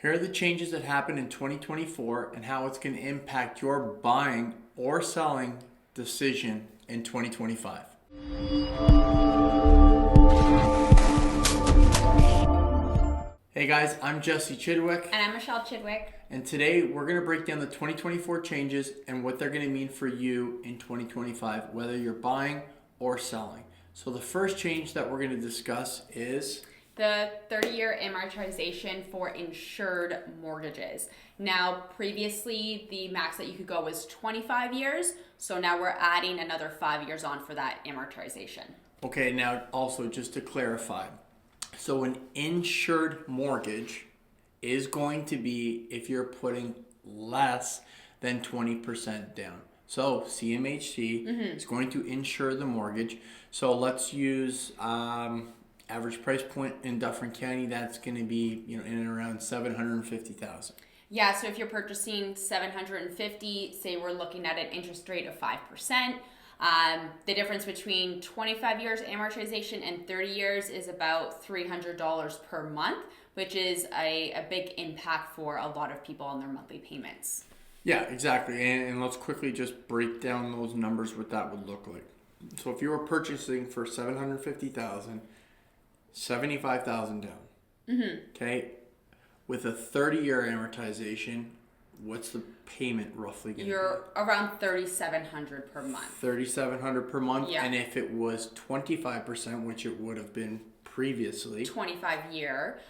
Here are the changes that happened in 2024 and how it's going to impact your buying or selling decision in 2025. Hey guys, I'm Jesse Chidwick. And I'm Michelle Chidwick. And today we're going to break down the 2024 changes and what they're going to mean for you in 2025, whether you're buying or selling. So the first change that we're going to discuss is the 30-year amortization for insured mortgages. Now, previously, the max that you could go was 25 years. So now we're adding another 5 years on for that amortization. Okay, now also just to clarify. So an insured mortgage is going to be if you're putting less than 20% down. So CMHC is going to insure the mortgage. So let's use average price point in Dufferin County. That's going to be in and around $750,000. Yeah, so if you're purchasing $750,000, say we're looking at an interest rate of 5%. The difference between 25 years amortization and 30 years is about $300 per month, which is a big impact for a lot of people on their monthly payments. Yeah, exactly. And let's quickly just break down those numbers, what that would look like. So if you were purchasing for $750,000, $75,000 down. Okay. With a 30-year amortization, what's the payment roughly going to be? You're around $3,700 per month. $3,700 per month. Yeah. And if it was 25%, which it would have been previously, 25 year,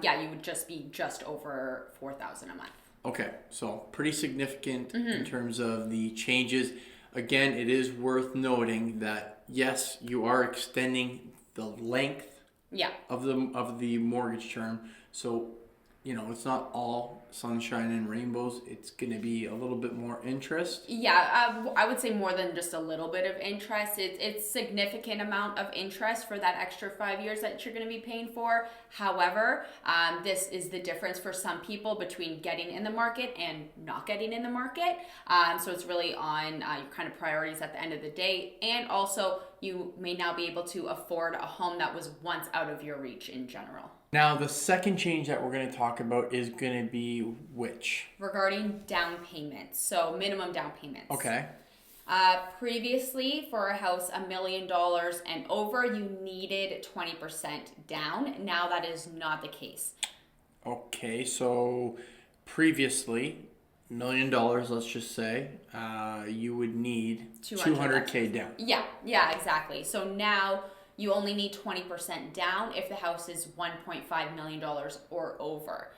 you would just be just over $4,000 a month. Okay, so pretty significant in terms of the changes. Again, it is worth noting that yes, you are extending the length of the mortgage term. So, it's not all sunshine and rainbows. It's going to be a little bit more interest. Yeah, I would say more than just a little bit of interest. It's significant amount of interest for that extra 5 years that you're going to be paying for. However, this is the difference for some people between getting in the market and not getting in the market. So it's really on your kind of priorities at the end of the day. And also, you may now be able to afford a home that was once out of your reach in general. Now, the second change that we're going to talk about is going to be which? Regarding down payments, so minimum down payments. Okay. Previously, for a house $1 million and over, you needed 20% down. Now that is not the case. Okay, so previously, $1 million, let's just say, you would need $200K down. Yeah, exactly. So now you only need 20% down if the house is $1.5 million or over.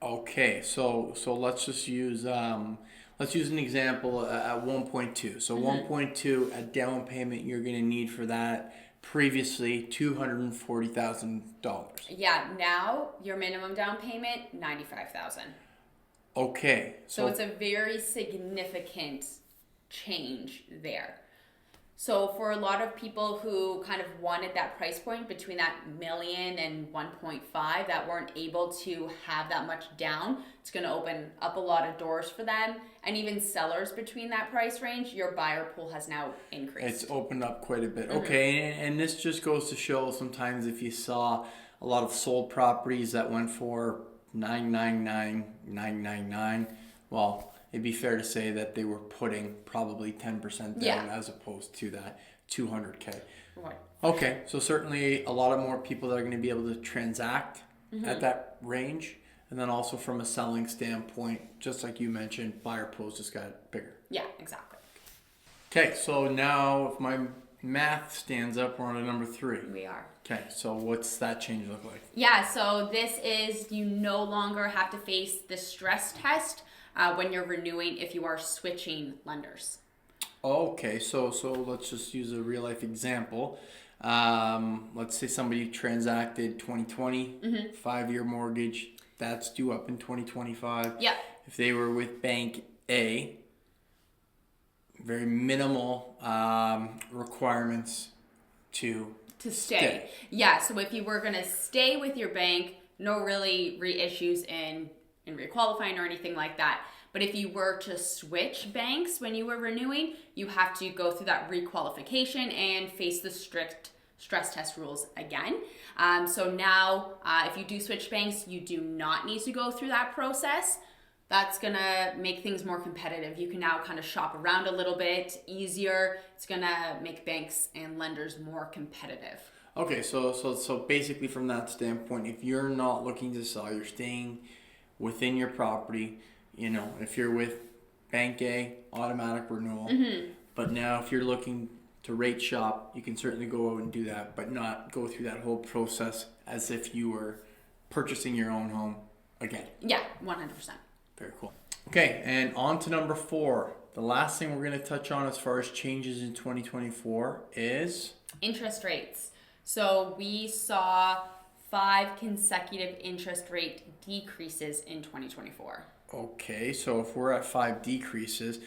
Okay, so let's just use an example at 1.2. So 1.2, a down payment you're going to need for that previously $240,000. Yeah, now your minimum down payment $95,000. Okay, so it's a very significant change there. So for a lot of people who kind of wanted that price point between that million and 1.5 that weren't able to have that much down, it's going to open up a lot of doors for them. And even sellers between that price range, your buyer pool has now increased. It's opened up quite a bit. Okay, and this just goes to show sometimes if you saw a lot of sold properties that went for $999, $999, well, it'd be fair to say that they were putting probably 10% down as opposed to that $200K. Right. Okay, so certainly a lot of more people that are going to be able to transact at that range. And then also from a selling standpoint, just like you mentioned, buyer pools just got bigger. Yeah, exactly. Okay, so now if my math stands up, we're on to number 3. We are. Okay, so what's that change look like? Yeah, so this is you no longer have to face the stress test when you're renewing if you are switching lenders. Okay, so let's just use a real life example. Let's say somebody transacted 2020, 5-year mortgage, that's due up in 2025. Yeah. If they were with Bank A, very minimal requirements to stay. Yeah, so if you were going to stay with your bank, no really reissues in requalifying or anything like that. But if you were to switch banks when you were renewing, you have to go through that requalification and face the strict stress test rules again. So now, if you do switch banks, you do not need to go through that process. That's gonna make things more competitive. You can now kind of shop around a little bit easier. It's gonna make banks and lenders more competitive. Okay, so basically from that standpoint, if you're not looking to sell, you're staying within your property. You know, if you're with Bank A, automatic renewal. But now if you're looking to rate shop, you can certainly go out and do that, but not go through that whole process as if you were purchasing your own home again. Yeah, 100%. Very cool. Okay, and on to number 4. The last thing we're going to touch on as far as changes in 2024 is Interest rates. So we saw 5 consecutive interest rate decreases in 2024. okay. So if we're at 5 decreases,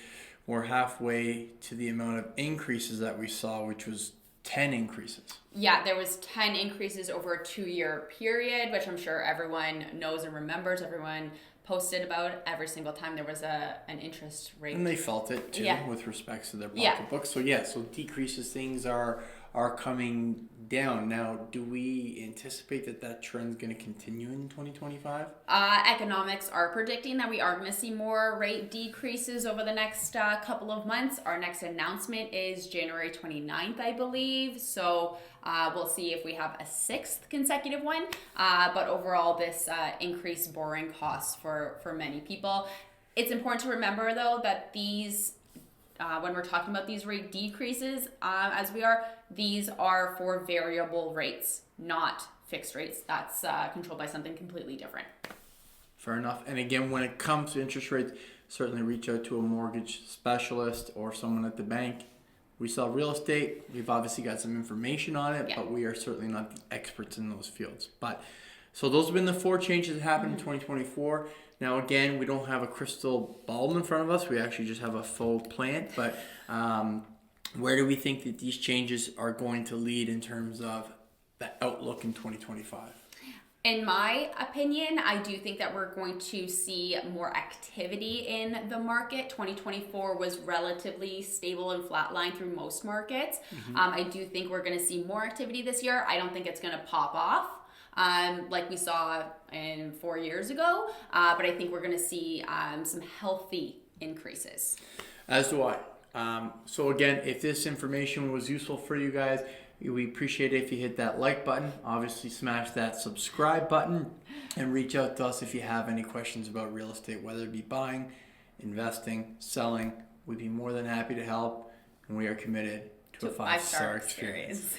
we're halfway to the amount of increases that we saw, which was 10 increases. Yeah, there was 10 increases over a 2-year period, which I'm sure everyone knows and remembers. Everyone posted about every single time there was an interest rate. And they felt it too, Yeah. with respects to their Yeah. pocketbook. So so decreases, things are coming down. Now, do we anticipate that trend's going to continue in 2025? Economics are predicting that we are going to see more rate decreases over the next couple of months. Our next announcement is January 29th, I believe. So we'll see if we have a 6th consecutive one. But overall, this increased borrowing costs for many people. It's important to remember, though, that these when we're talking about these rate decreases, these are for variable rates, not fixed rates. That's controlled by something completely different. Fair enough. And again, when it comes to interest rates, certainly reach out to a mortgage specialist or someone at the bank. We sell real estate. We've obviously got some information on it, but we are certainly not the experts in those fields. So those have been the 4 changes that happened in 2024. Now, again, we don't have a crystal ball in front of us. We actually just have a faux plant. But where do we think that these changes are going to lead in terms of the outlook in 2025? In my opinion, I do think that we're going to see more activity in the market. 2024 was relatively stable and flatlined through most markets. I do think we're going to see more activity this year. I don't think it's going to pop off like we saw in 4 years ago, but I think we're going to see some healthy increases. As do I. So again, if this information was useful for you guys, we appreciate it if you hit that like button. Obviously, smash that subscribe button and reach out to us if you have any questions about real estate, whether it be buying, investing, selling. We'd be more than happy to help, and we are committed to a 5-star experience.